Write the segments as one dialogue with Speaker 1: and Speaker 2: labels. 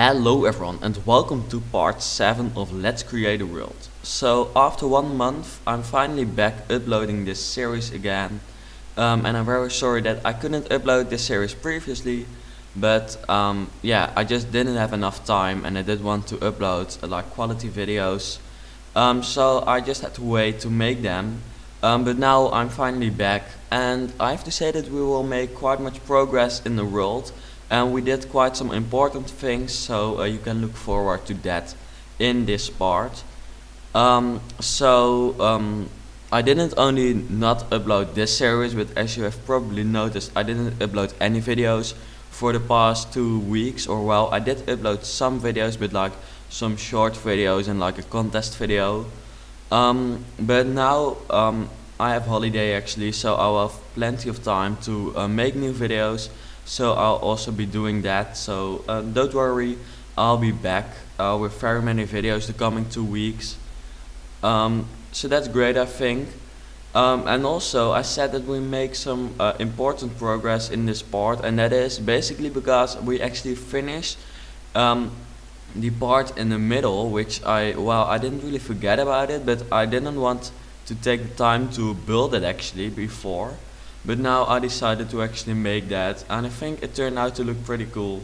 Speaker 1: Hello everyone and welcome to part 7 of Let's Create a World. So after 1 month I'm finally back uploading this series again, and I'm very sorry that I couldn't upload this series previously, but yeah, I just didn't have enough time and I did want to upload like quality videos, so I just had to wait to make them, but now I'm finally back and I have to say that we will make quite much progress in the world. And we did quite some important things, so you can look forward to that in this part. I didn't only not upload this series, but as you have probably noticed, I didn't upload any videos for the past 2 weeks. Or well, I did upload some videos, but like some short videos and like a contest video. But now I have holiday actually, so I'll have plenty of time to make new videos. So I'll also be doing that, so don't worry, I'll be back with very many videos the coming 2 weeks. So that's great, I think. And also I said that we make some important progress in this part, and that is basically because we actually finished the part in the middle, which I didn't really forget about it, but I didn't want to take the time to build it actually before. But now I decided to actually make that, and I think it turned out to look pretty cool.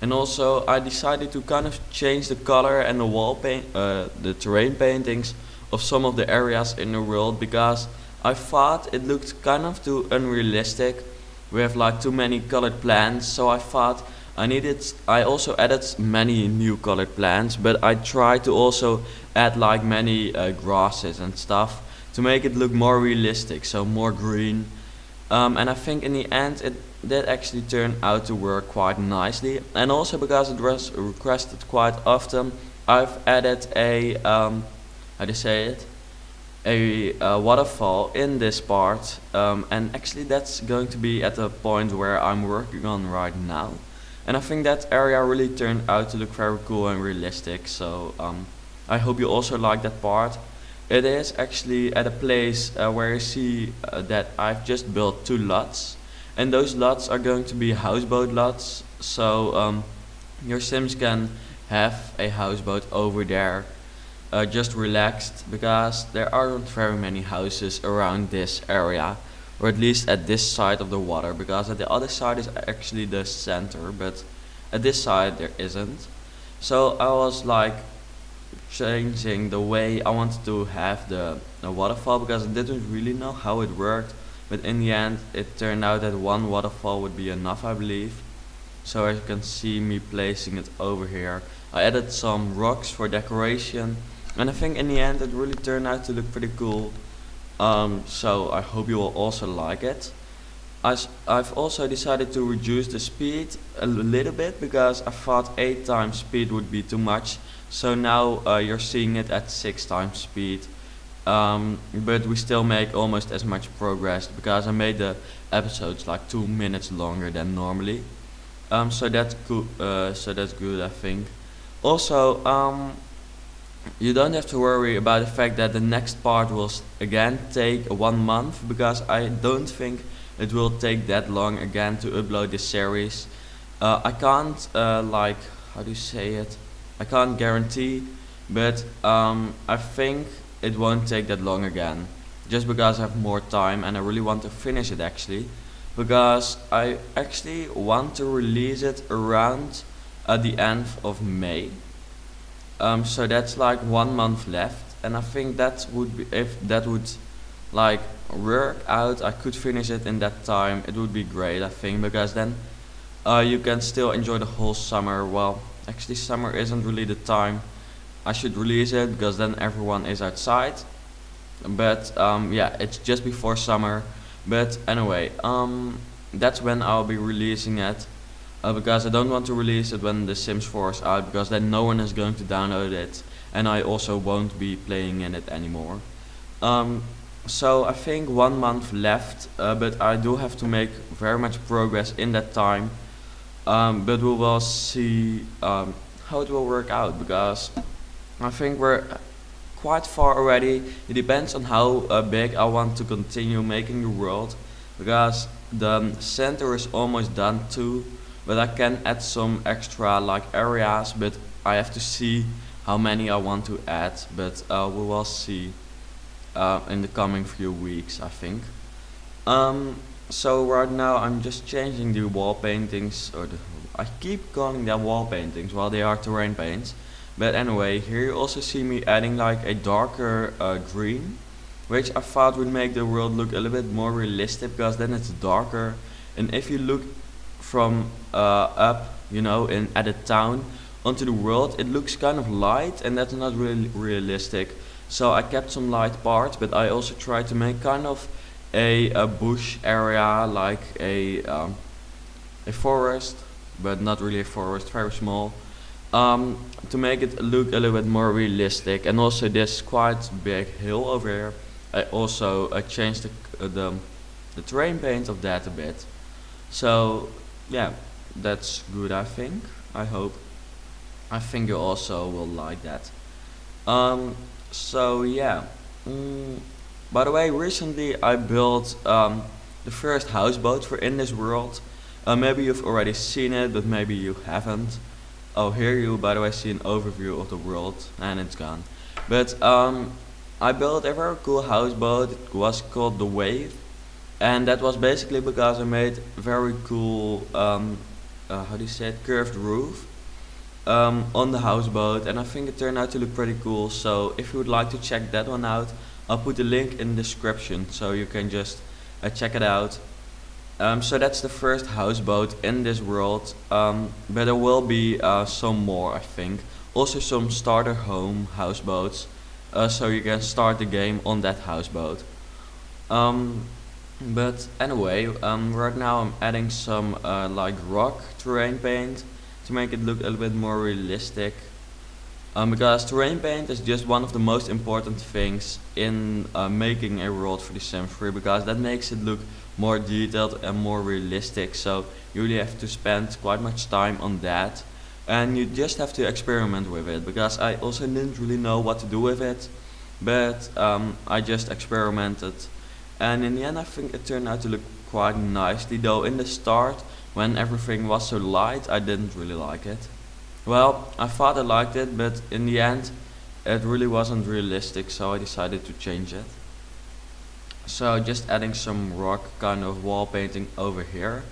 Speaker 1: And also I decided to kind of change the color and the the terrain paintings of some of the areas in the world, because I thought it looked kind of too unrealistic. We have like too many colored plants, so I thought I also added many new colored plants, but I tried to also add like many grasses and stuff to make it look more realistic, so more green. And I think in the end it did actually turn out to work quite nicely, and also because it was requested quite often, I've added a how do you say it, a waterfall in this part, and actually that's going to be at the point where I'm working on right now, and I think that area really turned out to look very cool and realistic. So I hope you also like that part. It is actually at a place where you see that I've just built 2 lots, and those lots are going to be houseboat lots, so your Sims can have a houseboat over there, just relaxed, because there aren't very many houses around this area, or at least at this side of the water, because at the other side is actually the center, but at this side there isn't. So I was like changing the way I wanted to have the waterfall, because I didn't really know how it worked, but in the end it turned out that 1 waterfall would be enough, I believe. So as you can see me placing it over here, I added some rocks for decoration, and I think in the end it really turned out to look pretty cool. So I hope you will also like it. I've also decided to reduce the speed a little bit, because I thought 8 times speed would be too much. So now you're seeing it at 6 times speed, but we still make almost as much progress, because I made the episodes like 2 minutes longer than normally. So that's good. So that's good, I think. Also, you don't have to worry about the fact that the next part will again take 1 month, because I don't think it will take that long again to upload this series. I can't like, how do you say it? I can't guarantee, but I think it won't take that long again, just because I have more time and I really want to finish it actually, because I actually want to release it around at the end of May. So that's like 1 month left, and I think that would be, if that would like work out, I could finish it in that time. It would be great, I think, because then you can still enjoy the whole summer. Well, actually summer isn't really the time I should release it, because then everyone is outside, but yeah, it's just before summer. But anyway, that's when I'll be releasing it, because I don't want to release it when The Sims 4 is out, because then no one is going to download it, and I also won't be playing in it anymore. So I think 1 month left, but I do have to make very much progress in that time. But we will see how it will work out, because I think we're quite far already. It depends on how big I want to continue making the world, because the center is almost done too. but I can add some extra like areas, but I have to see how many I want to add, but we will see in the coming few weeks, I think. Um, so right now I'm just changing the wall paintings, or I keep calling them wall paintings while they are terrain paints. But anyway, here you also see me adding like a darker green, which I thought would make the world look a little bit more realistic, because then it's darker. And if you look from up, you know, in at a town onto the world, it looks kind of light, and that's not really realistic. So I kept some light parts, but I also tried to make kind of a bush area, like a forest, but not really a forest, very small, to make it look a little bit more realistic. And also this quite big hill over here, I also changed the terrain paint of that a bit. So yeah, that's good, I think. I hope. I think you also will like that. Um, so yeah. Mm, by the way, recently I built the first houseboat for in this world. Maybe you've already seen it, but maybe you haven't. Oh, here you, by the way, see an overview of the world, and it's gone. But I built a very cool houseboat. It was called the Wave, and that was basically because I made very cool, how do you say it, curved roof on the houseboat, and I think it turned out to look pretty cool. So if you would like to check that one out, I'll put the link in the description so you can just check it out. So that's the first houseboat in this world, but there will be some more, I think. Also some starter home houseboats, so you can start the game on that houseboat. Um, but anyway, right now I'm adding some like rock terrain paint to make it look a little bit more realistic. Because terrain paint is just one of the most important things in making a world for The Sims 3, because that makes it look more detailed and more realistic. So you really have to spend quite much time on that, and you just have to experiment with it, because I also didn't really know what to do with it, but I just experimented, and in the end I think it turned out to look quite nicely, though in the start when everything was so light I didn't really like it. Well, I thought I liked it, but in the end it really wasn't realistic, so I decided to change it. So just adding some rock kind of wall painting over here.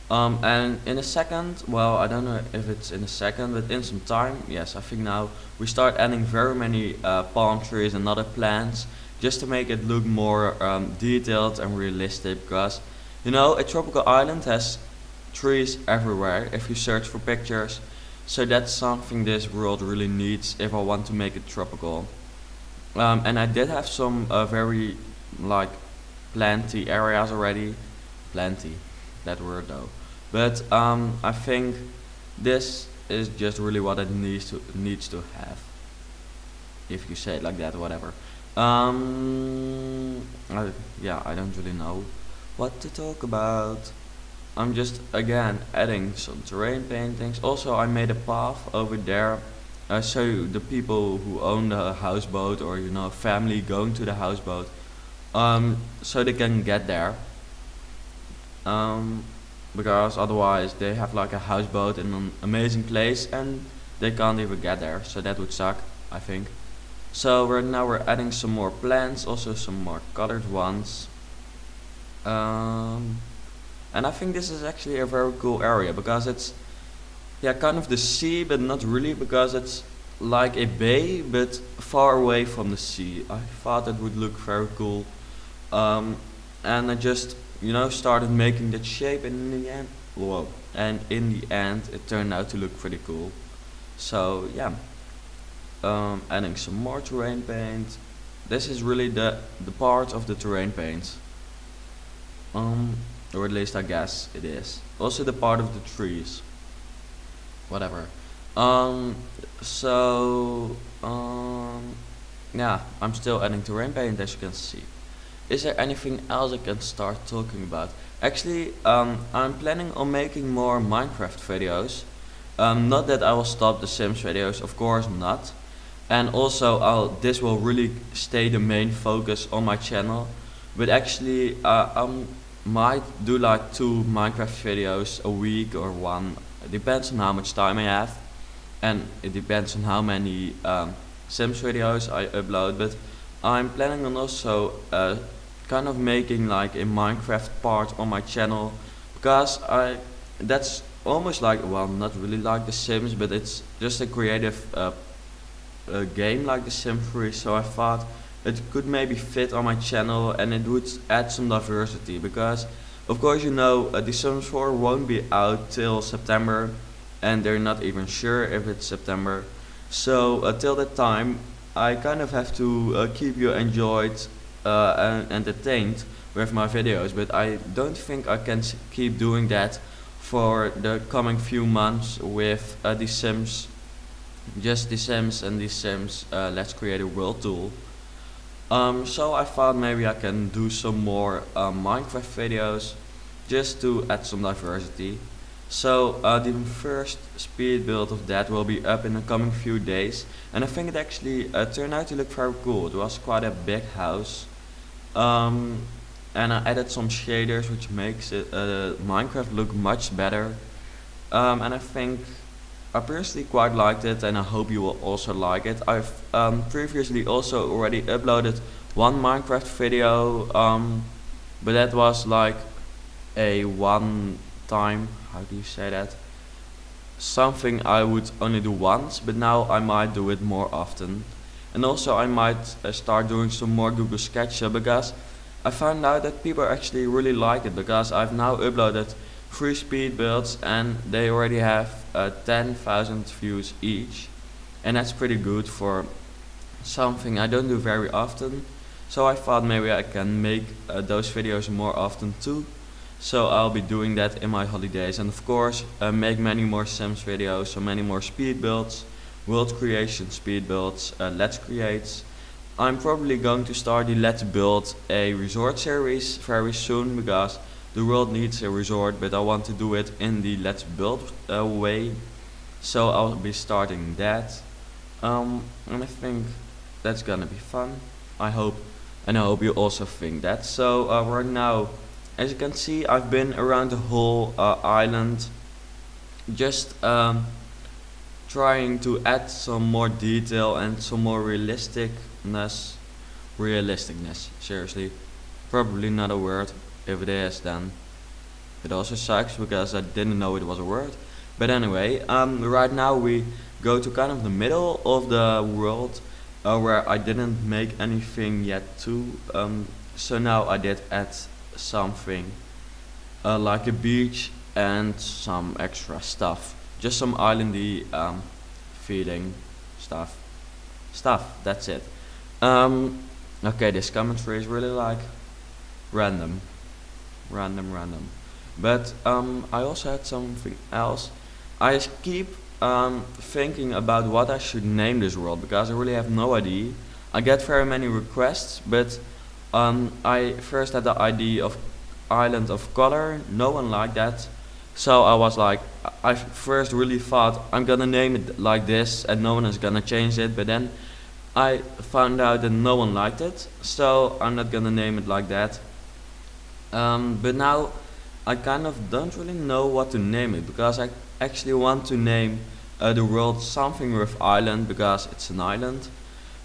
Speaker 1: And in a second, well, I don't know if it's in a second, but in some time, yes, I think now we start adding very many palm trees and other plants, just to make it look more detailed and realistic, because you know, a tropical island has trees everywhere if you search for pictures. So that's something this world really needs if I want to make it tropical. And I did have some very like planty areas already. Plenty, that word though. But I think this is just really what it needs to have. If you say it like that, whatever. Yeah, I don't really know what to talk about. I'm just again adding some terrain paintings. Also, I made a path over there, so the people who own the houseboat, or you know, family going to the houseboat, so they can get there. Um, because otherwise they have like a houseboat in an amazing place and they can't even get there. So that would suck, I think. So right now we're adding some more plants, also some more colored ones. Um, and I think this is actually a very cool area, because it's, yeah, kind of the sea, but not really, because it's like a bay but far away from the sea. I thought it would look very cool, um, and I just, you know, started making that shape, and in the end, whoa, and in the end it turned out to look pretty cool. So yeah, adding some more terrain paint. This is really the part of the terrain paint. Um, or at least I guess it is. Also the part of the trees. Whatever. Um, so, yeah, I'm still adding terrain paint, as you can see. Is there anything else I can start talking about? Actually, I'm planning on making more Minecraft videos. Not that I will stop the Sims videos, of course not. And also, this will really stay the main focus on my channel. But actually, I'm might do like 2 Minecraft videos a week or one. It depends on how much time I have, and it depends on how many Sims videos I upload. But I'm planning on also kind of making like a Minecraft part on my channel, because that's almost like, well, not really like The Sims, but it's just a creative game like The Sims 3. So I thought it could maybe fit on my channel, and it would add some diversity, because of course, you know, The Sims 4 won't be out till September, and they're not even sure if it's September. So till that time, I kind of have to keep you enjoyed and entertained with my videos, but I don't think I can keep doing that for the coming few months with The Sims, just The Sims and The Sims Let's Create a World tool. So I thought maybe I can do some more Minecraft videos just to add some diversity. So the first speed build of that will be up in the coming few days, and I think it actually turned out to look very cool. It was quite a big house, and I added some shaders which makes it Minecraft look much better, and I think I personally quite liked it, and I hope you will also like it. I've previously also already uploaded one Minecraft video, but that was like a one time, how do you say that? Something I would only do once, but now I might do it more often. And also I might start doing some more Google SketchUp, because I found out that people actually really like it, because I've now uploaded 3 speed builds and they already have 10,000 views each, and that's pretty good for something I don't do very often. So I thought maybe I can make those videos more often too. So I'll be doing that in my holidays, and of course make many more Sims videos, so many more speed builds, world creation speed builds, let's creates. I'm probably going to start the Let's Build a Resort series very soon, because the world needs a resort, but I want to do it in the Let's Build way. So I'll be starting that, and I think that's gonna be fun. I hope, and I hope you also think that. So right now, as you can see, I've been around the whole island, just trying to add some more detail and some more realisticness. Seriously, probably not a word. If it is, then it also sucks, because I didn't know it was a word. But anyway, right now we go to kind of the middle of the world, where I didn't make anything yet too. So now I did add something like a beach and some extra stuff, just some islandy feeling stuff. That's it. Okay, this commentary is really like random. But I also had something else. I keep thinking about what I should name this world, because I really have no idea. I get very many requests, but I first had the idea of Island of Color. No one liked that, so I was like, I first really thought I'm gonna name it like this and no one is gonna change it, but then I found out that no one liked it, so I'm not gonna name it like that. But now I kind of don't really know what to name it, because I actually want to name the world something with island, because it's an island.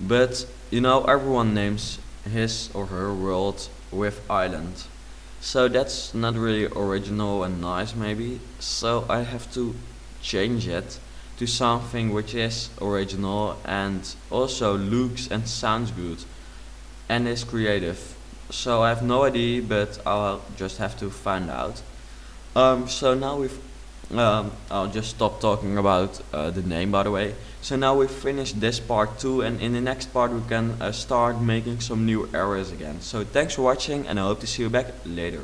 Speaker 1: But you know, everyone names his or her world with island, so that's not really original and nice maybe. So I have to change it to something which is original and also looks and sounds good and is creative. So I have no idea, but I'll just have to find out. So now I'll just stop talking about the name, by the way. So now we've finished this part 2, and in the next part we can start making some new areas again. So thanks for watching, and I hope to see you back later.